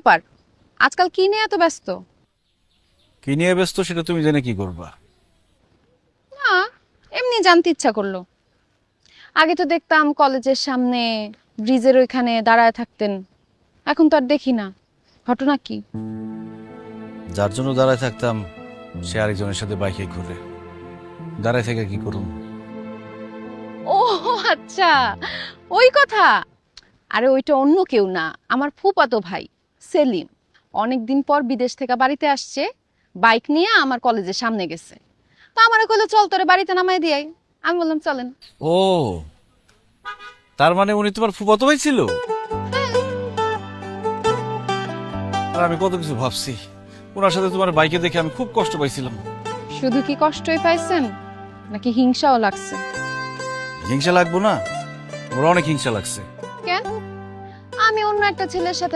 ব্যাপার, আজকাল কি নিয়ে এত ব্যস্ত? কি নিয়ে ব্যস্ত সেটা তুমি জেনে কি করবা? না, এমনি জানতে ইচ্ছা করলো। আগে তো দেখতাম কলেজের সামনে ব্রিজের ওইখানে দাঁড়ায় থাকতেন, এখন তো আর দেখি না। ঘটনা কি? যার জন্য দাঁড়ায় থাকতাম সে আরেকজনের সাথে বাইকে ঘুরে, দাঁড়ায় থেকে কি করুন? ও আচ্ছা, ওই কথা। আরে ওইটা অন্য কেউ না, আমার ফুফাতো ভাই সেলিম। অনেকদিন পর বিদেশ থেকে বাড়িতে আসছে, বাইক নিয়ে আমার কলেজের সামনে গেছে। তো আমারে কইলো চল তোরে বাড়িতে নামাই দিয়াই। আমি বললাম চলেন। ও, তার মানে উনি তোমার ফুফাতো ভাই ছিল? আর আমি কত কিছু ভাবছি, ওনার সাথে তোমার বাইকে দেখে আমি খুব কষ্ট পাইছিলাম। শুধু কি কষ্টই পাইছেন নাকি হিংসাও লাগছে? হিংসা লাগবো না? ওরা অনেক হিংসা লাগছে। কেন? আমি অন্য একটা ছেলের সাথে